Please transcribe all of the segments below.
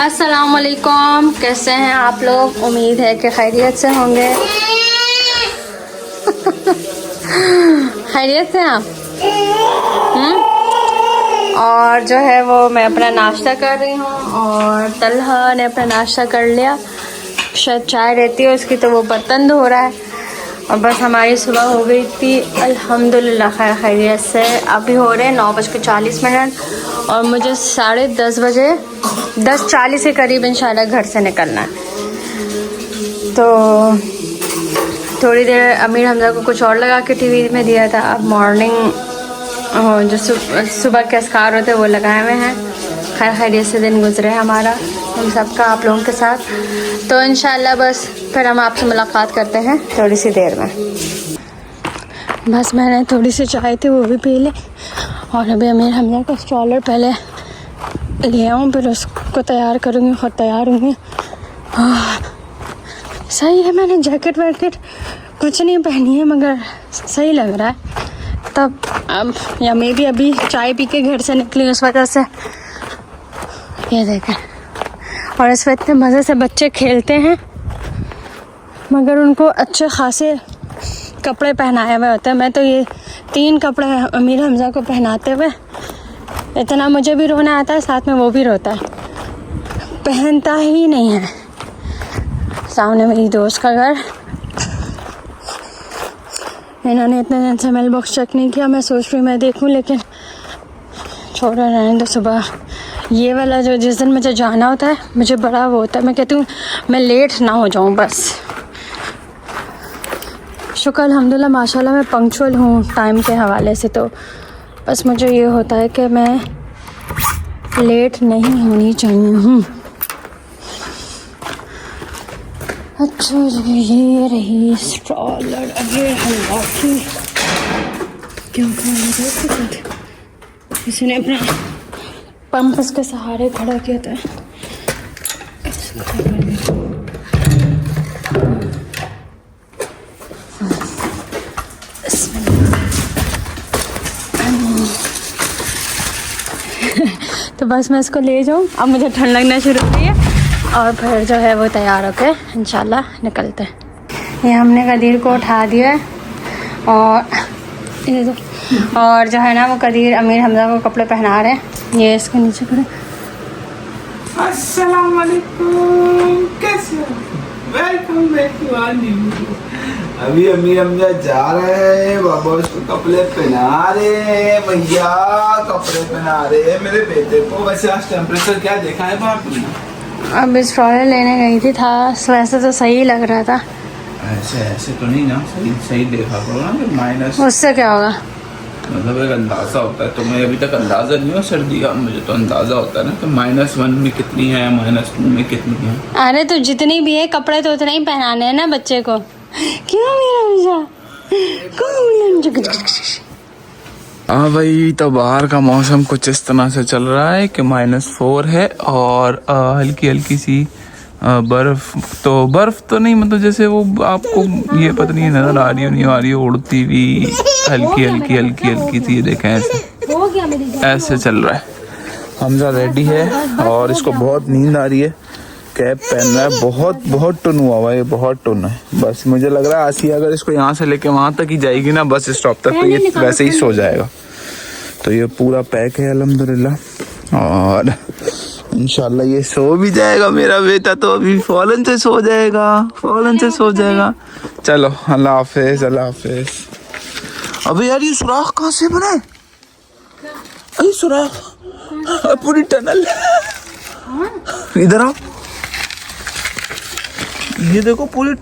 अस्सलाम वालेकुम, कैसे हैं आप लोग? उम्मीद है कि खैरियत से होंगे। खैरियत से आप? और जो है वो मैं अपना नाश्ता कर रही हूँ और तलहा ने अपना नाश्ता कर लिया। शायद चाय रहती है उसकी तो वो बर्तन धो रहा है। और बस हमारी सुबह हो गई थी अल्हम्दुलिल्लाह खैर खैरियत से। अभी हो रहे हैं 9:40 और मुझे 10:30 बजे 10:40 के करीब इंशाल्लाह घर से निकलना है। तो थोड़ी देर अमीर हमजा को कुछ और लगा के टीवी में दिया था। अब मॉर्निंग जो सुबह के अस्कार होते हैं वो लगाए हुए हैं। खैर खैरियत से दिन गुजरे हमारा हम सबका आप लोगों के साथ। तो इंशाल्लाह बस फिर हम आपसे मुलाकात करते हैं थोड़ी सी देर में। बस मैंने थोड़ी सी चाय थी वो भी पी ली और अभी अमीर हमजा का स्ट्रॉलर पहले ले आऊँ फिर उसको तैयार करूँगी, खुद तैयार होंगी। सही है, मैंने जैकेट वैकेट कुछ नहीं पहनी है मगर सही लग रहा है। तब अब या मैं भी अभी चाय पी के घर से निकली उस वजह से। ये देखें, और इस वक्त इतने मज़े से बच्चे खेलते हैं मगर उनको अच्छे खासे कपड़े पहनाए हुए होते हैं। मैं तो ये 3 कपड़े अमीर हमजा को पहनाते हुए इतना मुझे भी रोना आता है, साथ में वो भी रोता है, पहनता ही नहीं है। सामने मेरी दोस्त का घर, इन्होंने इतने दिन से मेल बॉक्स चेक नहीं किया। मैं सोच रही मैं देखूं लेकिन छोड़ा रहने दो। सुबह ये वाला जो जिस दिन मुझे जाना होता है मुझे बड़ा वो होता है, मैं कहती हूँ मैं लेट ना हो जाऊँ बस। शुक्र अल्हम्दुलिल्लाह माशाल्लाह मैं पंक्चुअल हूँ टाइम के हवाले से। तो बस मुझे ये होता है कि मैं लेट नहीं होनी चाहिए हूँ। अच्छा जी, ये रही स्ट्रॉलर। अरे हलवा की क्या खाना, किसी ने अपना पंप इसके सहारे खड़ा किया था। तो बस मैं इसको ले जाऊँ। अब मुझे ठंड लगना शुरू हो गई है और फिर जो है वो तैयार होके इंशाल्लाह निकलते हैं। ये हमने कदीर को उठा दिया है और जो है ना वो कदीर अमीर हमजा को कपड़े पहना रहे हैं। ये इसके नीचे करें। अस्सलाम वालेकुम, कैसे हो? Welcome back to our new video. अभी अमीर हमजा जा रहे हैं, बाबा उसको कपड़े पहना रहे हैं, भैया कपड़े पहना रहे हैं मेरे बेटे को। वैसे आज टेम्परेचर क्या देखा है आपने? अब इस स्ट्रॉलर लेने गई थी था, वैसे तो सही लग रहा था। ऐसे तो नहीं ना, सही देखा करो ना। माइनस उससे क्या होगा, मतलब एक अंदाजा होता है। तुम्हें अभी तक अंदाजा नहीं हुआ सर्दी का, मुझे तो अंदाजा होता है ना कि -1 में कितनी है, -2 में कितनी है। अरे तो जितनी भी है कपड़े तो उतने ही पहनाने हैं ना बच्चे को। क्यों मेरा बच्चा हाँ भाई, तो बाहर का मौसम कुछ इस तरह से चल रहा है कि -4 है और हल्की हल्की सी बर्फ तो नहीं, मतलब जैसे वो आपको ये पता नहीं नजर आ रही हो नहीं आ रही हो, उड़ती हुई हल्की सी। ये देखें ऐसे चल रहा है। हमजा रेडी है और इसको बहुत नींद आ रही है। कैप पहन रहा है, बहुत टुन हुआ है, बहुत टुन है। बस मुझे लग रहा है आसिया अगर इसको यहाँ से लेके वहां तक ही जाएगी ना बस स्टॉप तक, तो ये वैसे ही सो जाएगा। तो ये पूरा पैक है अल्हम्दुलिल्लाह और इंशाल्लाह ये सो भी जाएगा मेरा बेटा। तो अभी फौरन से सो जाएगा। चलो अल्लाह हाफिज, अल्लाह हाफिज। अबे यार ये सुराख कहाँ से बना है? अरे सुराख पूरी टनल। इधर आओ, ये देखो पूरी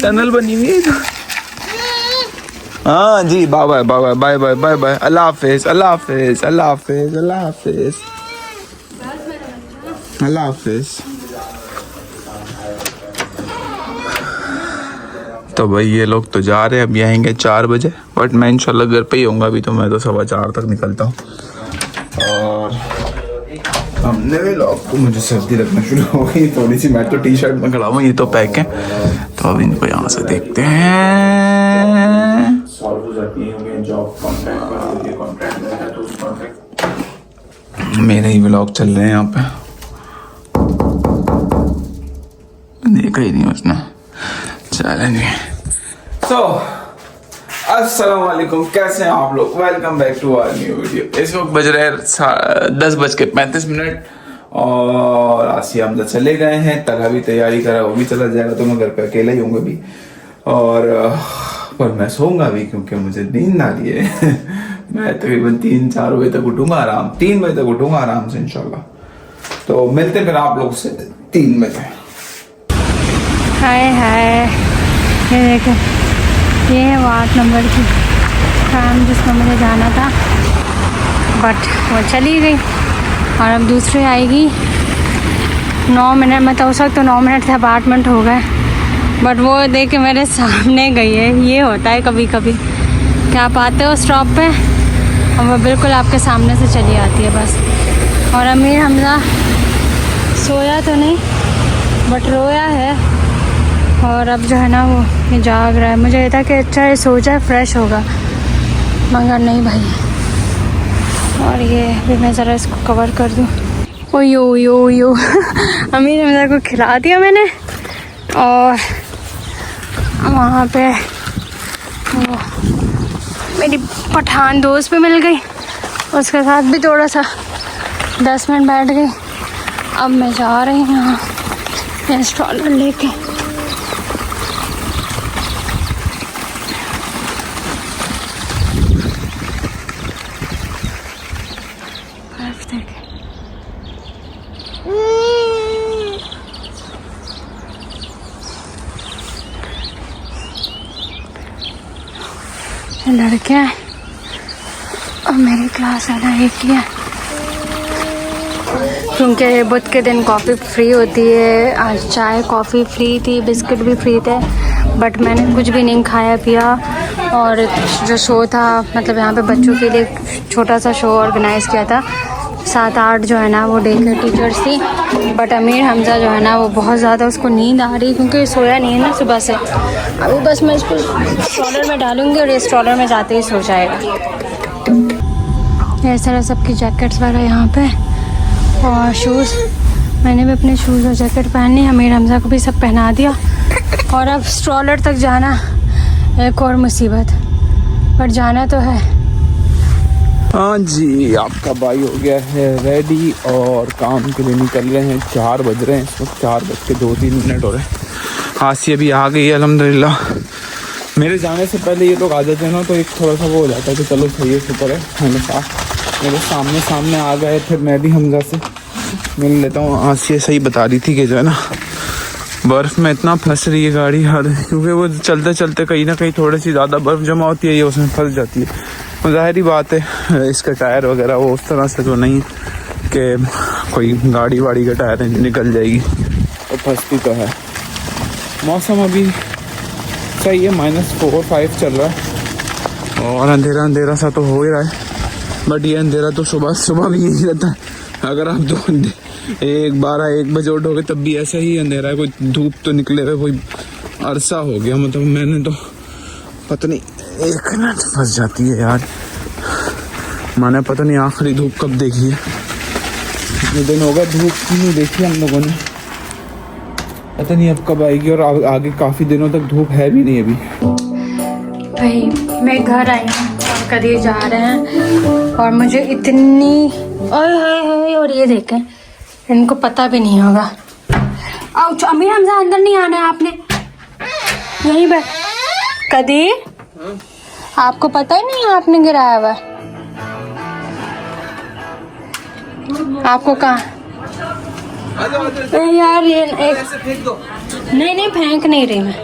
टनल बनी हुई है। हाँ जी, बाय बाय, अल्लाह हाफिज। तो भाई ये लोग तो जा रहे हैं, अब आएंगे 4 बजे, बट मैं इंशाल्लाह घर पे ही होऊंगा। अभी तो मैं तो 4:15 तक निकलता हूँ। और हमने भी लोग को मुझे सर्दी लगना शुरू हो गई थोड़ी सी। मैं तो टी-शर्ट में खड़ा हूँ, ये तो पैक है। तो अब इनको यहाँ से देखते हैं। जॉब कॉन्ट्रैक्ट मेरे ही व्लॉग चल रहे हैं यहाँ पे, देखा ही नहीं उसने। चलेंगे। तो अस्सलाम वालेकुम, कैसे हैं आप लोग? Welcome back to our new video. इस वक्त बज रहे हैं 10:35 और आसिया हमजा चले गए हैं। तला भी तैयारी करा, वो भी चला जाएगा, तो मैं घर पे अकेला ही हूँ अभी। और पर मैं सोऊंगा भी क्योंकि मुझे नींद आ रही है। मैं तकरीबन 3-4 बजे तक उठूंगा, 3 बजे तक उठूंगा आराम से इंशाल्लाह। तो मिलते हैं फिर आप लोग से 3 बजे। हाय ये देखें, ये है वो 8 नंबर की ट्राम जिसमें मुझे जाना था, बट वो चली गई और अब दूसरी आएगी 9 मिनट, मतलब उस वक्त तो 9 मिनट थे, अब 8 मिनट हो गए। बट वो देख के मेरे सामने गई है। ये होता है कभी कभी कि आप आते हो स्टॉप पे और वो बिल्कुल आपके सामने से चली आती है बस। और अमीर हमजा सोया तो नहीं बट रोया है, और अब जो है ना वो ये जाग रहा है। मुझे ये था कि अच्छा ये सो जाए, फ्रेश होगा, मगर नहीं भाई। और ये भी मैं ज़रा इसको कवर कर दूँ। ओ यो अमीर हमजा को खिला दिया मैंने, और वहाँ पे वो मेरी पठान दोस्त भी मिल गई, उसके साथ भी थोड़ा सा 10 मिनट बैठ गई। अब मैं जा रही हूँ इंस्टॉलर लेके। लड़के हैं और मेरी क्लास है ना एक ही है, क्योंकि बुध के दिन कॉफ़ी फ्री होती है। आज चाय कॉफ़ी फ्री थी, बिस्किट भी फ्री थे, बट मैंने कुछ भी नहीं खाया पिया। और जो शो था, मतलब यहाँ पे बच्चों के लिए छोटा सा शो ऑर्गेनाइज़ किया था। 7-8 जो है ना वो डे केयर टीचर्स थी, बट अमीर हमजा जो है ना वो बहुत ज़्यादा उसको नींद आ रही, क्योंकि सोया नहीं है ना सुबह से। अभी बस मैं इसको स्ट्रॉलर में डालूंगी और ये स्ट्रॉलर में जाते ही सो जाएगा। ये सारा सबकी जैकेट्स वगैरह यहाँ पे, और शूज़, मैंने भी अपने शूज़ और जैकेट पहनी, अमीर हमजा को भी सब पहना दिया। और अब स्ट्रॉलर तक जाना एक और मुसीबत, पर जाना तो है। हाँ जी, आपका भाई हो गया है रेडी और काम के लिए निकल रहे हैं। 4 बज रहे हैं इस वक्त, 4:02-3 हो रहे हैं। आसिया भी आ गई है अल्हम्दुलिल्लाह। मेरे जाने से पहले ये लोग आ जाते हैं ना, तो एक थोड़ा सा वो हो जाता है कि चलो सही है, शुक्र है हमेशा मेरे सामने आ गए। फिर मैं भी हमजा से मिल लेता हूँ। आसिया सही बता रही थी कि जो है ना बर्फ़ में इतना फंस रही है गाड़ी, हर क्योंकि वो चलते चलते कहीं ना कहीं थोड़ी सी ज़्यादा बर्फ़ जमा होती है, ये उसमें फंस जाती है। ज़ाहिर बात है इसके टायर वगैरह वो उस तरह से तो नहीं कि कोई गाड़ी वाड़ी का टायर निकल जाएगी, तो फंसती तो है। मौसम अभी सही है, -4-5 चल रहा है और अंधेरा सा तो हो ही रहा है। बट ये अंधेरा तो सुबह भी यही रहता है। अगर आप 1 बजे उठोगे तब भी ऐसा ही अंधेरा है, कोई धूप तो निकले हुए कोई अरसा हो गया। मतलब मैंने तो पता नहीं 1 मिनट फंस जाती है यार। मैंने पता नहीं आखिरी धूप कब देखी है, इतने दिन हो गए धूप की नहीं देखी हम लोगों ने, पता नहीं अब कब आएगी। और आगे काफ़ी दिनों तक धूप है भी नहीं अभी। भाई मैं घर आई हूँ और कदीर जा रहे हैं, और मुझे इतनी और ये देखें, इनको पता भी नहीं होगा। अमीर हमजा अंदर नहीं आना है आपने, यहीं बैठ। कदीर आपको पता ही नहीं आपने गिराया हुआ, आपको कहाँ यार ये नहीं फेंक नहीं रही मैं।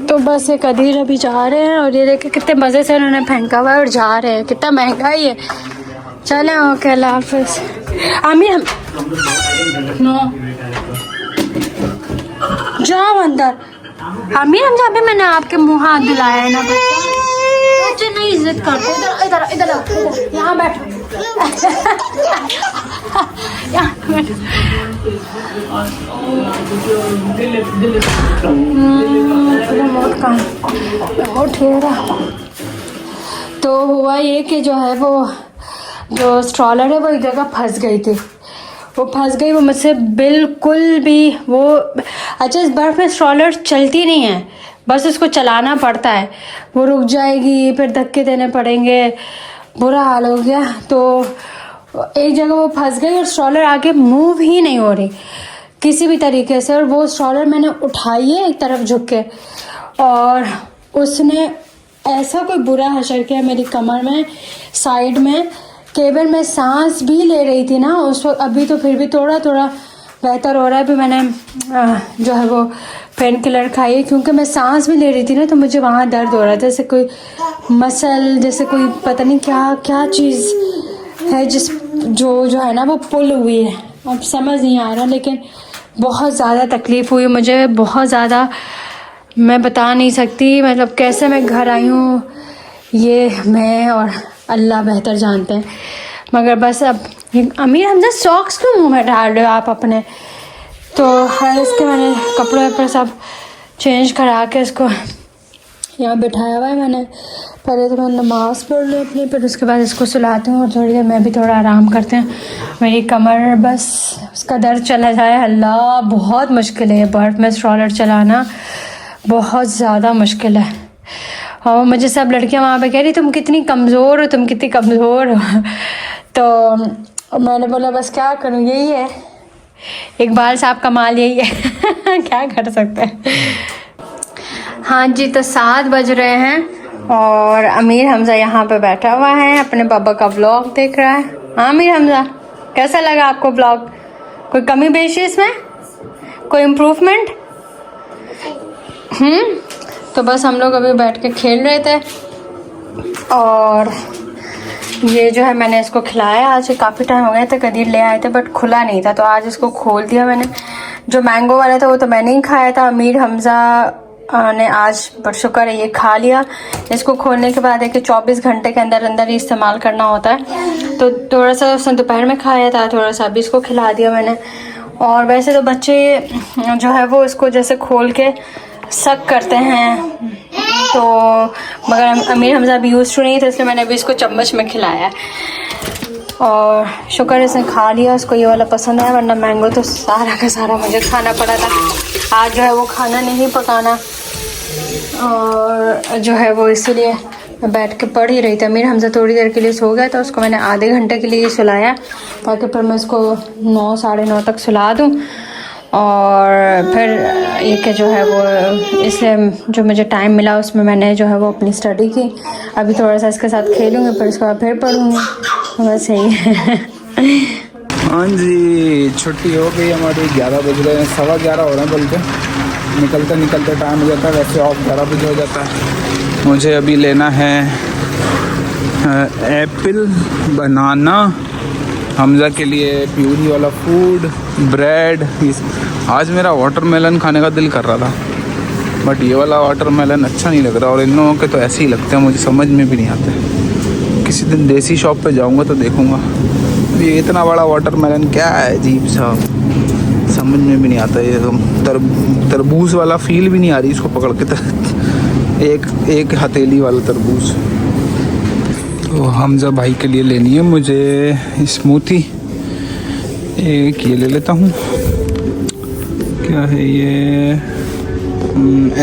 तो बस ये कदीर अभी जा रहे हैं, और ये देखे कितने मज़े से उन्होंने फेंका हुआ है और जा रहे हैं। कितना महंगा ही है। चले ओके, अल्लाह हाफिज़। आमिर हम नो जाओ अंदर। आमिर हम जहाँ पे मैंने आपके मुँह हाथ दिलाया है ना, बच्चे नहीं इज्जत करते। इधर यहाँ बैठो। तो हुआ ये कि जो है वो जो स्ट्रॉलर है वो एक जगह फंस गई थी, वो मुझसे बिल्कुल भी वो अच्छा इस बर्फ़ में स्ट्रॉलर चलती नहीं है, बस उसको चलाना पड़ता है, वो रुक जाएगी फिर धक्के देने पड़ेंगे, बुरा हाल हो गया। तो एक जगह वो फंस गई और स्ट्रॉलर आगे मूव ही नहीं हो रही किसी भी तरीके से, और वो स्ट्रॉलर मैंने उठाई है एक तरफ झुक के, और उसने ऐसा कोई बुरा हशर किया मेरी कमर में, साइड में, केबल में सांस भी ले रही थी ना उस वक्त, अभी तो फिर भी थोड़ा थोड़ा बेहतर हो रहा है। अभी मैंने जो है वो पेन किलर खाई है, क्योंकि मैं सांस भी ले रही थी ना तो मुझे वहाँ दर्द हो रहा था, जैसे कोई मसल, जैसे कोई पता नहीं क्या क्या चीज़ है जिस जो है ना वो पुल हुई है, अब समझ नहीं आ रहा, लेकिन बहुत ज़्यादा तकलीफ़ हुई मुझे, बहुत ज़्यादा, मैं बता नहीं सकती, मतलब कैसे मैं घर आई हूँ ये मैं और अल्लाह बेहतर जानते हैं। मगर बस अब अमीर हमजा सॉक्स क्यों मुँह में डाल रहे हो आप अपने, तो हर इसके मैंने कपड़े वपड़े सब चेंज करा के इसको यहाँ बिठाया हुआ है मैंने। पहले तो मैं नमाज़ पढ़ ली अपनी, फिर उसके बाद इसको सुलाती हूँ और थोड़ी देर मैं भी थोड़ा आराम करते हैं, मेरी कमर बस उसका दर्द चला जाए। अल्लाह बहुत मुश्किल है बर्फ़ में स्ट्रॉलर चलाना, बहुत ज़्यादा मुश्किल है। और मुझे सब लड़कियां वहाँ पे कह रही तुम कितनी कमज़ोर हो, तुम कितनी कमज़ोर हो। तो मैंने बोला बस क्या करूँ, यही है, इकबाल साहब का माल यही है क्या कर सकते हैं। हाँ जी, तो 7 बज रहे हैं और अमीर हमज़ा यहाँ पे बैठा हुआ है, अपने पापा का व्लॉग देख रहा है। हाँ अमीर हमज़ा, कैसा लगा आपको व्लॉग? कोई कमी पेशी इसमें, कोई इम्प्रूवमेंट? तो बस हम लोग अभी बैठ के खेल रहे थे, और ये जो है मैंने इसको खिलाया, आज काफ़ी टाइम हो गया था, कदीर ले आए थे बट खुला नहीं था, तो आज इसको खोल दिया मैंने। जो मैंगो वाला था वो तो मैंने ही खाया था, अमीर हमज़ा ने आज पर शुक्र है ये खा लिया। इसको खोलने के बाद है कि 24 घंटे के अंदर अंदर ही इस्तेमाल करना होता है, तो थोड़ा सा उसने दोपहर में खाया था, थोड़ा सा अभी इसको खिला दिया मैंने। और वैसे तो बच्चे जो है वो इसको जैसे खोल के सक करते हैं, तो मगर अमीर हमज़ा अभी यूज़ टू नहीं था, इसलिए मैंने अभी इसको चम्मच में खिलाया। और शुक्र इसने खा लिया, उसको ये वाला पसंद है, वरना मैंगो तो सारा का सारा मुझे खाना पड़ा था। आज जो है वो खाना नहीं पकाना, और जो है वो इसीलिए मैं बैठ के पढ़ ही रही थी। अमीर हमज़ा थोड़ी देर के लिए सो गया, तो उसको मैंने आधे घंटे के लिए सुलाया, ताकि फिर मैं इसको 9 साढ़े 9 तक सुला दूँ, और फिर ये कि जो है वो इसलिए जो मुझे टाइम मिला उसमें मैंने जो है वो अपनी स्टडी की। अभी थोड़ा सा इसके साथ खेलूँगी, फिर उसके बाद फिर पढ़ूँगी, बस यही है। हाँ जी, छुट्टी हो गई हमारी, 11 बज रहे हैं, 11:15 हो रहे हैं, बल्कि निकलते टाइम हो जाता है, वैसे ऑफ 11 बजे हो जाता है। मुझे अभी लेना है एप्पल, बनाना, हमज़ा के लिए प्यूरी वाला फूड, ब्रेड। आज मेरा वाटरमेलन खाने का दिल कर रहा था, बट ये वाला वाटरमेलन अच्छा नहीं लग रहा, और इन लोगों के तो ऐसे ही लगते हैं, मुझे समझ में भी नहीं आते। किसी दिन देसी शॉप पे जाऊंगा तो देखूंगा। ये इतना बड़ा वाटरमेलन क्या है, अजीब सा, समझ में भी नहीं आता। ये तरबूज वाला फील भी नहीं आ रही इसको पकड़ के, एक हथेली वाला तरबूज। तो हमज़ा भाई के लिए लेनी है मुझे स्मूथी, एक ये ले लेता हूँ, क्या है ये,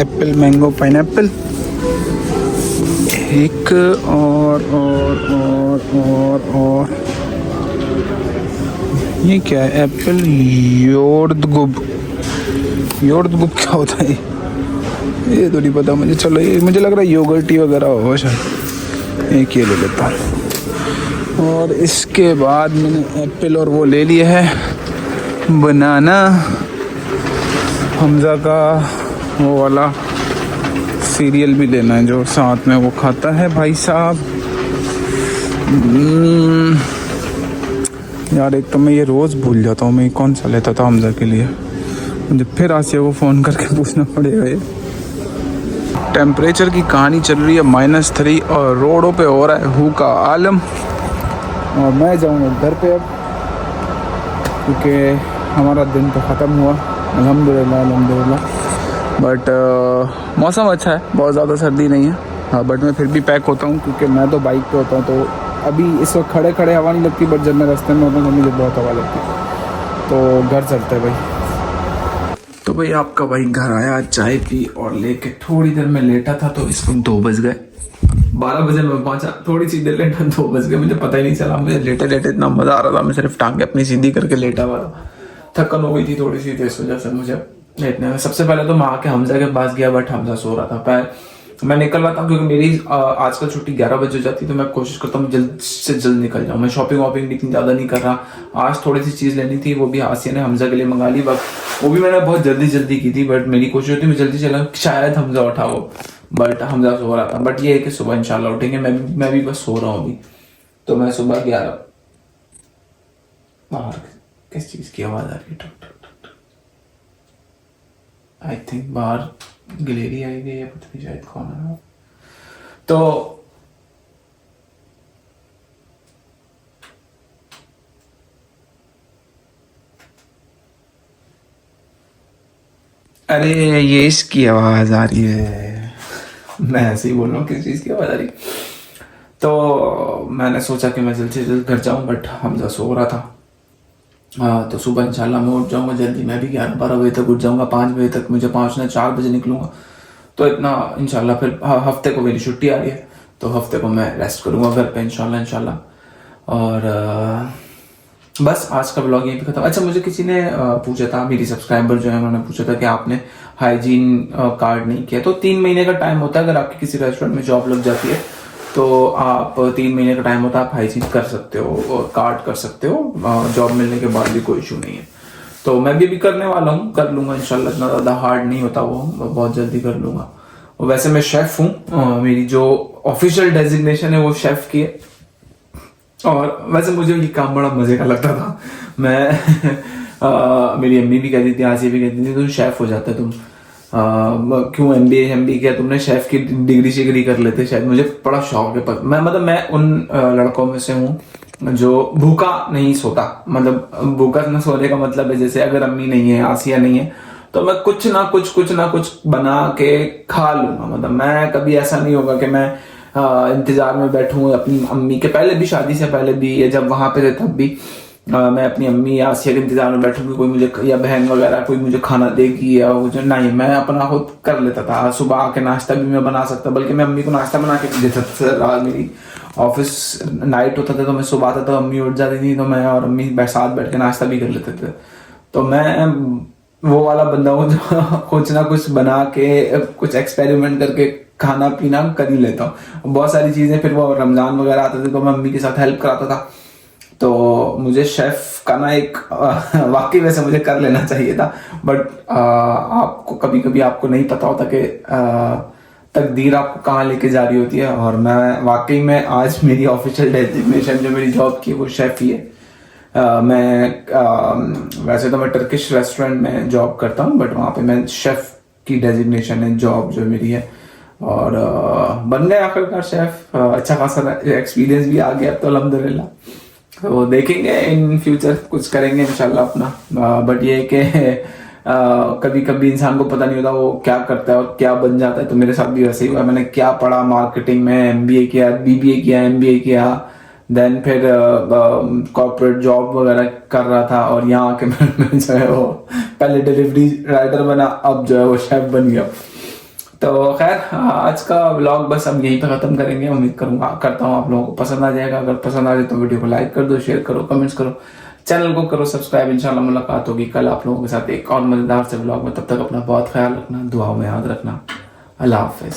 एप्पल मैंगो पाइनएप्पल, एक और ये क्या है, एप्पल योर्दगुब क्या होता है ये तो नहीं पता मुझे। चलो ये मुझे लग रहा है योगर्टी वगैरह होगा शायद, एक ये ले लेता हूँ। और इसके बाद मैंने एप्पल और वो ले लिया है बनाना, हमज़ा का वो वाला सीरियल भी लेना है जो साथ में वो खाता है भाई साहब। यार एक तो मैं ये रोज़ भूल जाता हूँ मैं कौन सा लेता था हमज़ा के लिए, मुझे फिर आसिया को फ़ोन करके पूछना पड़ेगा। ये टेम्परेचर की कहानी चल रही है -3 और रोडों पे हो रहा है हू का आलम। और मैं जाऊँगा घर पे अब, क्योंकि हमारा दिन तो ख़त्म हुआ अल्हम्दुलिल्लाह अल्हम्दुलिल्लाह। बट मौसम अच्छा है, बहुत ज़्यादा सर्दी नहीं है। हाँ, बट मैं फिर भी पैक होता हूँ क्योंकि मैं तो बाइक पे होता हूँ, तो अभी इस वक्त खड़े खड़े हवा नहीं लगती, बट जब मैं रास्ते में होता हूँ तो मुझे बहुत हवा लगती है। तो घर चलते हैं भाई। तो भाई आपका भाई घर आया, चाय पी और लेके थोड़ी देर में लेटा था, तो इस वक्त 2 बज गए। 12 बजे मैं पहुंचा, थोड़ी सी देर लेटा, 2 बज गए, मुझे पता ही नहीं चला। मुझे लेटे लेटे इतना मज़ा आ रहा था, मैं सिर्फ टांगे अपनी सीधी करके लेटा हुआ था। थकन हो गई थी थोड़ी सी, तो इस वजह से मुझे लेटने में। सबसे पहले तो मैं आके हमजा के पास गया, बट हमजा सो रहा था। मैं निकल रहा था क्योंकि मेरी आजकल छुट्टी 11 बजे हो जाती है, तो मैं कोशिश करता हूँ जल्द से जल्द निकल जाऊँ। मैं शॉपिंग वॉपिंग इतनी ज़्यादा नहीं कर रहा। आज थोड़ी सी चीज़ लेनी थी, वो भी आसिया ने हमजा के लिए मंगा ली, बट वो भी मैंने बहुत जल्दी की थी। बट मेरी कोशिश होती मैं जल्दी चला, शायद हमजा उठा हो, बट हमजा सो रहा था। बट ये है कि सुबह इंशाल्लाह उठेंगे। मैं भी बस सो रहा हूँ अभी। तो मैं सुबह 11 बाहर किस चीज़ की आवाज़ आ रही है? आई थिंक बाहर गिलेरी आई गई है, पता नहीं शायद कौन है। तो अरे ये इसकी आवाज आ रही है, मैं ऐसे ही बोल रहा हूँ किस चीज़ की आवाज़ आ रही। तो मैंने सोचा कि मैं जल्द से जल्द घर जाऊँ, बट हमजा सो रहा था। हाँ, तो सुबह इंशाल्लाह मैं उठ जाऊँगा जल्दी। मैं भी 11-12 बजे तक उठ जाऊँगा, 5 बजे तक मुझे पहुँचना, 4 बजे निकलूँगा। तो इतना इंशाल्लाह फिर हफ्ते को मेरी छुट्टी आ रही है, तो हफ्ते को मैं रेस्ट करूँगा घर पे इंशाल्लाह। और बस आज का ब्लॉग यहीं पे खत्म। अच्छा, मुझे किसी ने पूछा था, मेरी सब्सक्राइबर जो है उन्होंने पूछा था कि आपने हाइजीन कार्ड नहीं किया। तो 3 महीने का टाइम होता है, अगर आपकी किसी रेस्टोरेंट में जॉब लग जाती है तो आप 3 महीने का टाइम होता है, आप हाइजीन कर सकते हो और कार्ड कर सकते हो। जॉब मिलने के बाद भी कोई इशू नहीं है। तो मैं भी करने वाला हूँ, कर लूंगा इंशाल्लाह। इतना ज़्यादा हार्ड नहीं होता वो, बहुत जल्दी कर लूंगा। और वैसे मैं शेफ़ हूँ, मेरी जो ऑफिशियल डेजिग्नेशन है वो शेफ़ की है। और वैसे मुझे ये काम बड़ा मजे का लगता था। मैं मेरी अम्मी भी कहती थी, आसिया भी कहती थी, तुम शेफ़ हो जाता तुम, क्यों एमबीए किया तुमने, शेफ की डिग्री शिग्री कर लेते शायद। मुझे बड़ा शौक है, पर मैं उन लड़कों में से हूँ जो भूखा नहीं सोता। मतलब भूखा न सोने का मतलब है, जैसे अगर अम्मी नहीं है, आसिया नहीं है, तो मैं कुछ ना कुछ बना के खा लूंगा। मतलब मैं कभी ऐसा नहीं होगा कि मैं इंतजार में बैठूं अपनी अम्मी के। पहले भी, शादी से पहले भी, या जब वहां पे थे तब भी, मैं अपनी अम्मी या आसिया के इंतजार में बैठूंगी, कोई मुझे, या बहन वगैरह कोई मुझे खाना देगी या मुझे, नहीं, मैं अपना खुद कर लेता था। सुबह आके नाश्ता भी मैं बना सकता, बल्कि मैं अम्मी को नाश्ता बना के देता था। मेरी ऑफिस नाइट होता था, तो मैं सुबह आता था, अम्मी उठ जाती थी, तो मैं और अम्मी साथ बैठ के नाश्ता भी कर लेते थे। तो मैं वो वाला बंदा हूँ जो कुछ ना कुछ बना के, कुछ एक्सपेरिमेंट करके खाना पीना कर ही लेता हूँ। बहुत सारी चीजें, फिर वो रमजान वगैरह आते थे तो मैं अम्मी के साथ हेल्प कराता था। तो मुझे शेफ का ना एक वाकई वैसे मुझे कर लेना चाहिए था, बट आपको कभी कभी आपको नहीं पता होता कि तकदीर आपको कहाँ लेके जा रही होती है। और मैं वाकई में आज मेरी ऑफिशियल डेजिग्नेशन जो मेरी जॉब की वो शेफ ही है। वैसे तो मैं टर्किश रेस्टोरेंट में जॉब करता हूँ, बट वहाँ पे मैं शेफ की डेजिग्नेशन है, जॉब जो मेरी है। और बन गए आखिरकार शेफ। अच्छा खासा एक्सपीरियंस भी आ गया अब तो अल्हम्दुलिल्लाह। तो देखेंगे इन फ्यूचर कुछ करेंगे इंशाल्लाह अपना। बट ये कि कभी कभी इंसान को पता नहीं होता वो क्या करता है और क्या बन जाता है। तो मेरे साथ भी वैसे ही हुआ। मैंने क्या पढ़ा, मार्केटिंग में एमबीए किया, बीबीए किया, एमबीए किया, देन फिर कॉर्पोरेट जॉब वगैरह कर रहा था, और यहाँ आके मैं जो है वो पहले डिलीवरी राइडर बना, अब जो है वो शेफ बन गया। तो खैर, आज का व्लॉग बस हम यहीं पे खत्म करेंगे। उम्मीद करता हूँ आप लोगों को पसंद आ जाएगा। अगर पसंद आ जाए तो वीडियो को लाइक कर दो, शेयर करो, कमेंट्स करो, चैनल को करो सब्सक्राइब। इंशाल्लाह मुलाकात होगी कल आप लोगों के साथ एक और मजेदार से व्लॉग में। तब तक अपना बहुत ख्याल रखना, दुआओं में याद रखना। अल्लाह हाफिज।